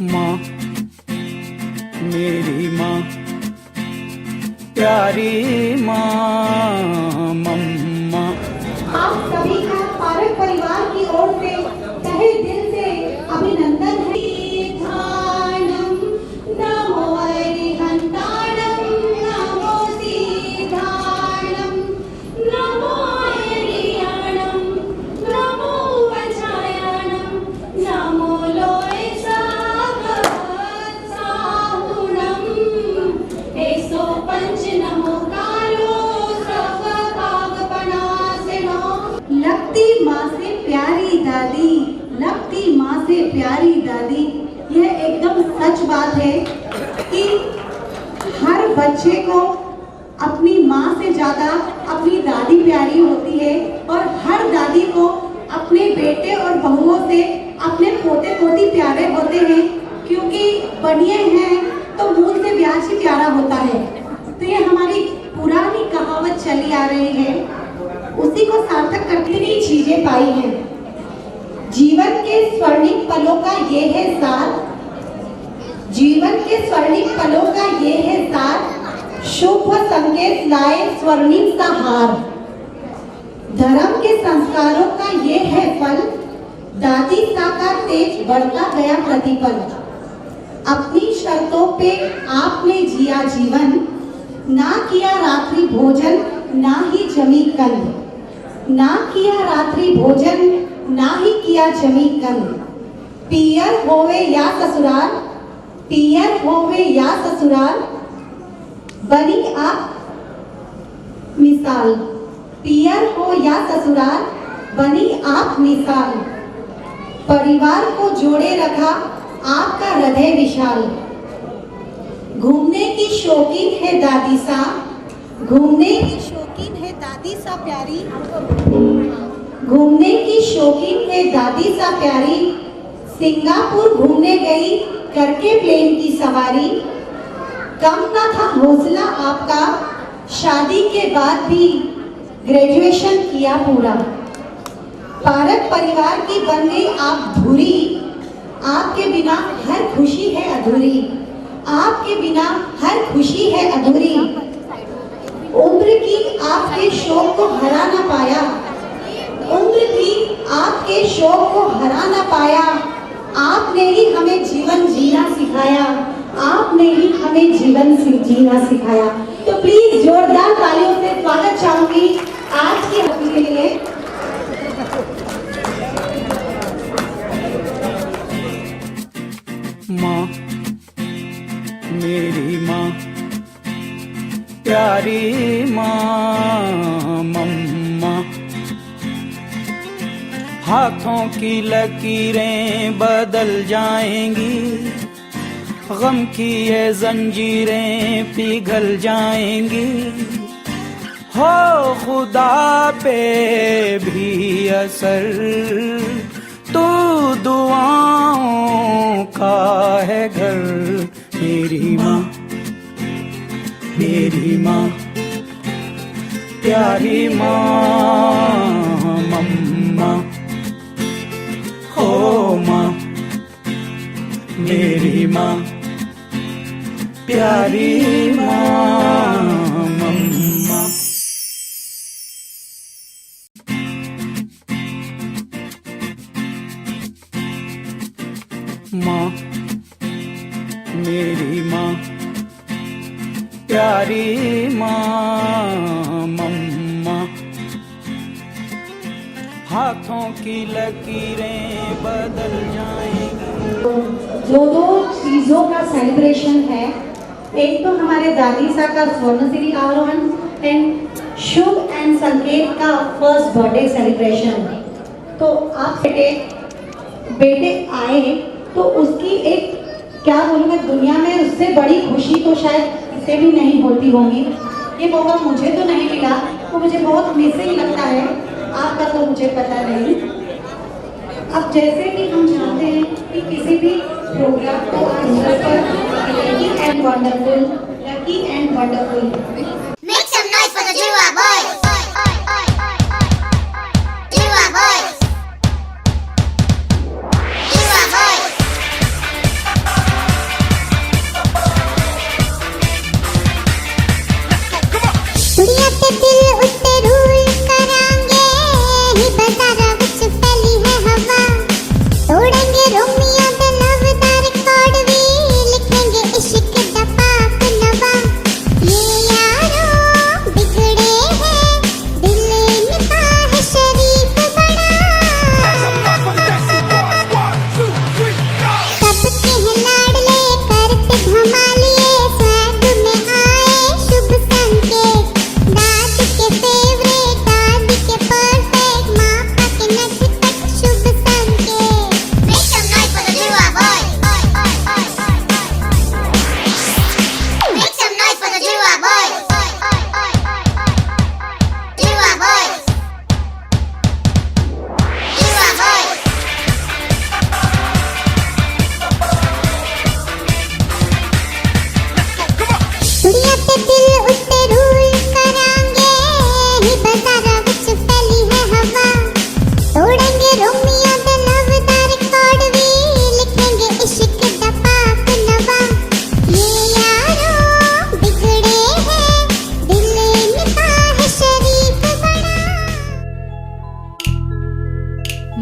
माँ मेरी माँ प्यारी माँ मम्मा। आप सभी का पारक परिवार की ओर से तहे दिल से अभिनंदन है। नमो अरिहंताणं, नमो सीधाणं, नमो अरियाणं, नमो वज्रायाणं, नमो लोय साहुणं, 105 नमोकारो सर्वभागपणासिनो। लगती माँ से प्यारी दादी, लगती माँ से प्यारी दादी। यह एकदम सच बात है कि हर बच्चे को अपनी माँ से ज्यादा अपनी दादी प्यारी होती है और हर दादी को अपने बेटे और बहुओं से अपने पोते पोती प्यारे होते हैं, क्योंकि बनिए हैं तो मूल से ब्याज ही प्यारा होता है। तो ये हमारी पुरानी कहावत चली आ रही है, उसी को सार्थक करती हुई चीजें पाई हैं। जीवन के स्वर्णिम पलों का ये है सार, जीवन के स्वर्णिम पलों का ये है सार, शुभ संकेत लाए स्वर्णिम सा हार। धर्म के संस्कारों का ये है फल, दादी सा का तेज बढ़ता गया प्रतिपल। अपनी शर्तों पे आपने जिया जीवन, ना किया रात्रि भोजन ना ही जमी कंद, ना किया रात्रि भोजन ना ही किया जमी कंद। पियर होवे या ससुराल, पियर होवे या ससुराल, बनी आप मिसाल। पियर हो या ससुराल, बनी आप मिसाल। परिवार को जोड़े रखा आपका हृदय विशाल। घूमने की शौकीन है दादी सा, घूमने की शौकीन है दादी सा प्यारी, घूमने की शौकीन है दादी सा प्यारी। सिंगापुर घूमने गई करके प्लेन की सवारी। कम ना था हौसला आपका, शादी के बाद भी ग्रेजुएशन किया पूरा। पारक परिवार की बन गई आप धुरी, आपके बिना हर खुशी है अधूरी, आपके बिना हर खुशी है अधूरी। उम्र की आपके शौक को हरा ना पाया, उम्र की आपके शौक को हरा ना पाया। आपने ही हमें जीवन जीना सिखाया, आपने ही हमें जीवन जीना सिखाया। तो प्लीज जोरदार तालियों से स्वागत चाहूंगी आज की हफ्ते के लिए। माँ मेरी माँ प्यारी माँ मम्मा। हाथों की लकीरें बदल जाएंगी, गम की ये जंजीरें पिघल जाएंगी। हो खुदा पे भी असर, तू दुआओं का है घर। मेरी माँ मेरी माँ प्यारी माँ मम्मा। हो माँ मेरी माँ प्यारी माँ मम्मा। माँ मेरी माँ प्यारी माँ मम्मा। हाथों की लकीरें बदल जाएंगी। जो दो चीजों का सेलिब्रेशन है, एक तो हमारे दादी सा का स्वर्णश्री आरोहण एंड शुभ एंड संकेत का फर्स्ट बर्थडे सेलिब्रेशन। तो आप बेटे आए तो उसकी एक क्या बोलूँ मैं, दुनिया में उससे बड़ी खुशी तो शायद इसे भी नहीं होती होगी। ये मौका मुझे तो नहीं मिला, तो मुझे बहुत मिसिंग लगता है, आपका तो मुझे पता नहीं। अब जैसे कि हम जानते हैं कि किसी भी प्रोग्राम को lucky and wonderful. Make some noise for the Jua boys! Jua boys! Jua boys!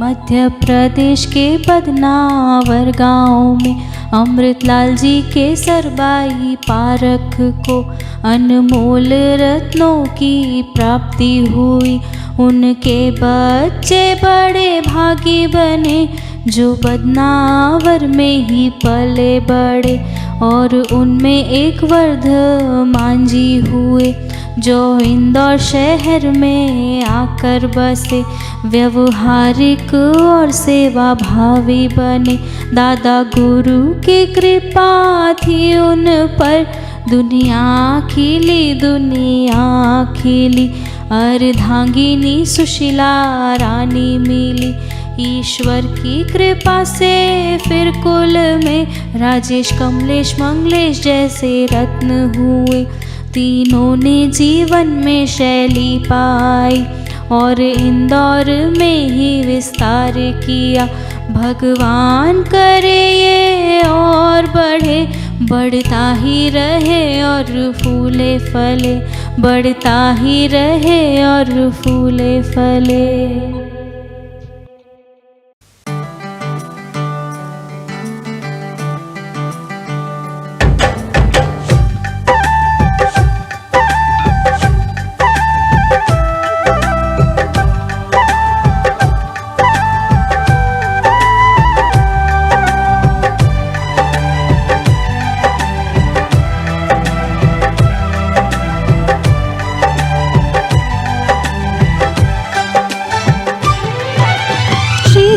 Madhya Pradesh के बदनावर गांव में अमृतलाल जी के सरबाई पारख को अनमोल रत्नों की प्राप्ति हुई। उनके बच्चे बड़े भागी बने जो बदनावर में ही पले बड़े, और उनमें एक वर्धमान जी हुए जो इंदौर शहर में आकर बसे। व्यवहारिक और सेवा भावी बने। दादा गुरु की कृपा थी उन पर, दुनिया खिली दुनिया खिली। अर्धांगिनी सुशीला रानी मिली। ईश्वर की कृपा से फिर कुल में राजेश कमलेश मंगलेश जैसे रत्न हुए। तीनों ने जीवन में शैली पाई और इंदौर में ही विस्तार किया। भगवान करे ये और बढ़े, बढ़ता ही रहे और फूले फले, बढ़ता ही रहे और फूले फले।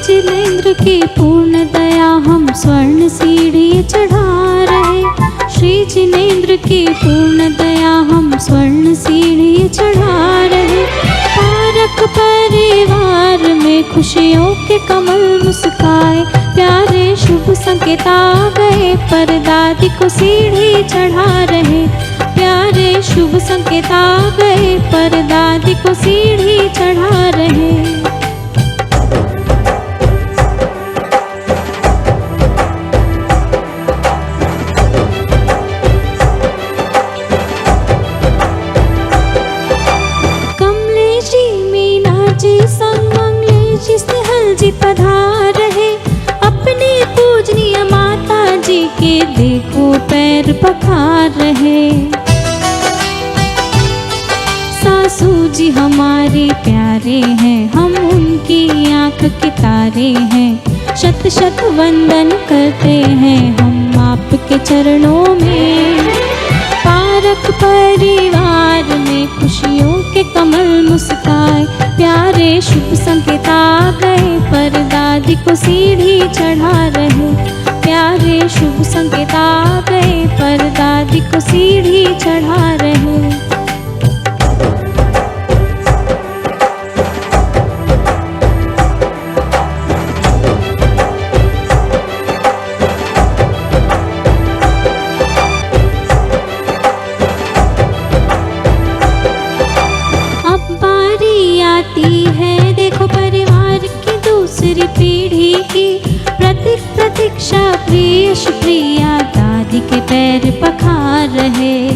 जिनेंद्र की पूर्ण दया हम स्वर्ण सीढ़ी चढ़ा रहे। श्री जिनेंद्र की पूर्ण दया हम स्वर्ण सीढ़ी चढ़ा रहे। पारक परिवार में खुशियों के कमल मुस्काए। प्यारे शुभ संकेत आ गए पर दादी को सीढ़ी चढ़ा रहे। प्यारे शुभ संकेत आ गए पर दादी को सीढ़ी चढ़ा रहे। जी पधार रहे। अपनी पूजनीय माता जी के देखो पैर पखार रहे। सासू जी हमारे प्यारे हैं, हम उनकी आंख के तारे हैं। शत शत वंदन करते हैं हम आपके चरणों में। पारक परिवार में खुशियों के कमल मुस्काए। प्यारे शुभ संकेत आ गए पर दादी को सीढ़ी चढ़ा रहे। प्यारे शुभ संकेत आ गए पर दादी को सीढ़ी चढ़ा रहे। पीढ़ी की प्रतीक्षा प्रिय सुप्रिया दादी के पैर पखार रहे।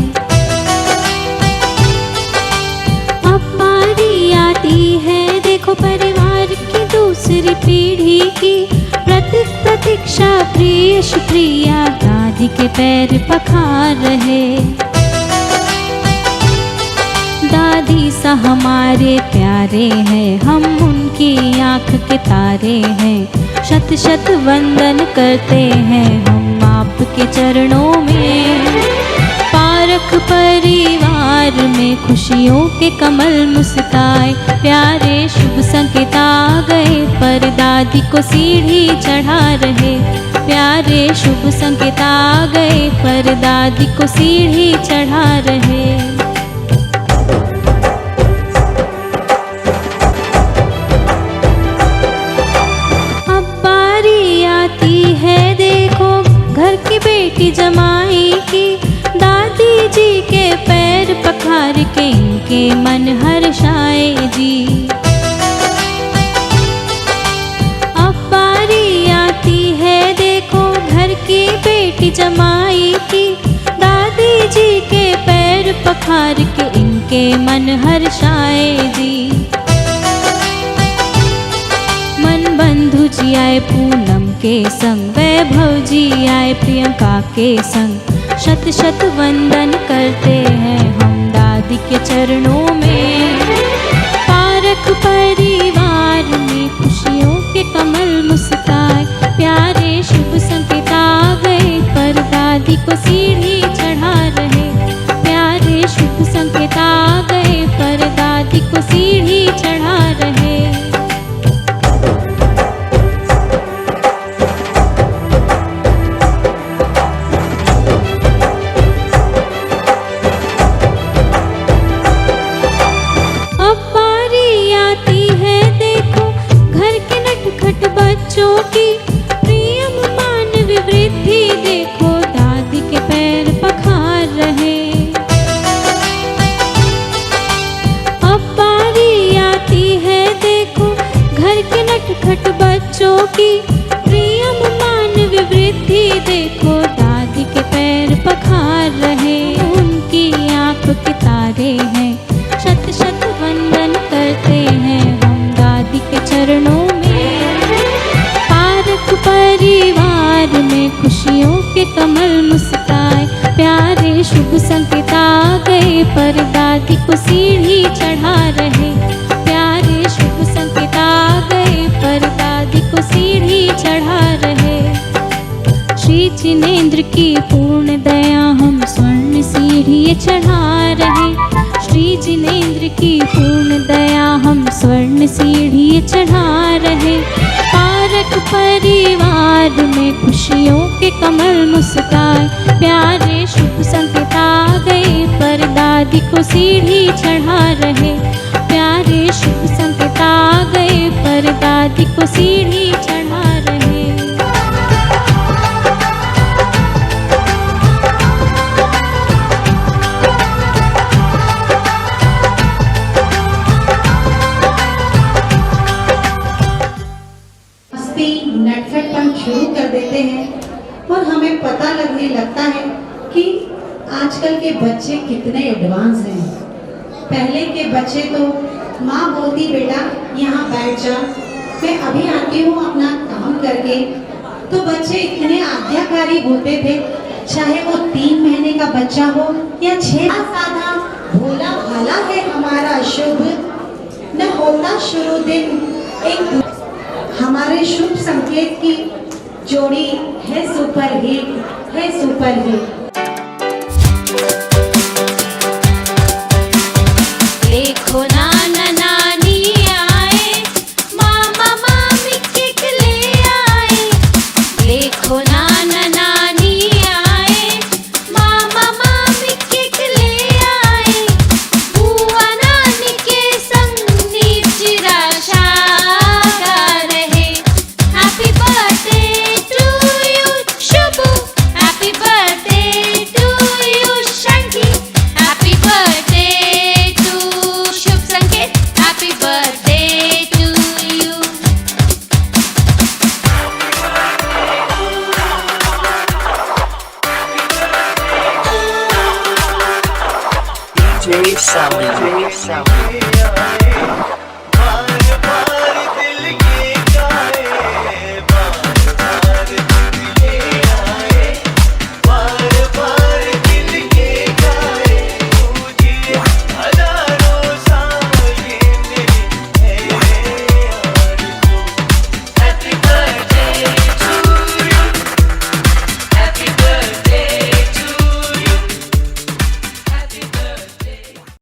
अब बारी आती है देखो परिवार की दूसरी पीढ़ी की प्रतीक्षा प्रिय सुप्रिया दादी के पैर पखार रहे। दादी सा हमारे प्यारे हैं, हम उनकी आंख के तारे हैं। शत शत वंदन करते हैं हम आपके चरणों में। पारक परिवार में खुशियों के कमल मुस्काए। प्यारे शुभ संकेत आ गए पर दादी को सीढ़ी चढ़ा रहे। प्यारे शुभ संकेत आ गए पर दादी को सीढ़ी चढ़ा रहे। बेटी जमाई की दादी जी के पैर पखार के इनके मन हर्षाए जी। अब बारी आती है देखो घर की बेटी जमाई की दादी जी के पैर पखार के इनके मन हर्षाए जी। मन जी आए पूनम के संग, वैभव जी आए प्रियंका के संग। शत शत वंदन करते हैं हम दादी के चरणों में। पारख परिवार में खुशियों के कमल मुस्काए, प्यारे शुभ संकेत आ गए पर दादी को सीढ़ी चढ़ा रहे। प्यारे शुभ संकेत आ गए पर दादी को सीढ़ी चढ़ा रहे। अब बारी आती है देखो घर के नटखट बच्चों की, प्रियम मानव वृद्धि देखो दादी के पैर पखार रहे। अब बारी आती है देखो घर के नटखट बच्चों की, प्रियम मानव वृद्धि देखो दादी के पैर पखार रहे। उनकी आंख के तारे हैं, शत शत वंदन करते हैं हम दादी के चरणों में। पारख परिवार में खुशियों के कमल मुस्काए, प्यारे शुभ संकेत आ गए पर दादी को सीढ़ी चढ़ा रहे। प्यारे शुभ संकेत आ गए पर दादी को सीढ़ी चढ़ा रहे। श्री जिनेंद्र की पूर्ण दया हम स्वर्ण सीढ़ी चढ़ा रहे। श्री जिनेंद्र की पूर्ण दया हम स्वर्ण सीढ़ी चढ़ा रहे। पारख परिवार में खुशियों के कमल मुस्काए, प्यारे शुभ संकेत आ गए पर दादी को सीढ़ी चढ़ा रहे। प्यारे शुभ संकेत आ गए पर दादी को सीढ़ी चढ़ा रहे। नटखटपन शुरू कर देते हैं और हमें पता लगने लगता है कि आजकल के बच्चे कितने एडवांस हैं। पहले के बच्चे तो माँ बोलती बेटा यहाँ बैठ जा, मैं अभी आती हूँ अपना काम करके, तो बच्चे इतने आज्ञाकारी होते थे, चाहे वो 3 महीने का बच्चा हो या 6। साधा भोला भाला है हमारा शुभ, न होता शुरू दिन एक हमारे शुभ संकेत की जोड़ी है सुपरहिट, है सुपरहिट। देखो नाना नानी आए, मामा मामी केक ले आए। देखो नाना नानी आए, मामा मामी केक ले आए। बुआ नानी के संग नीच राशा गा रहे। Happy birthday to you Shubhu, happy birthday to you Shanki, happy birthday to Shubh Sanket, happy birthday to you. DJ Sally.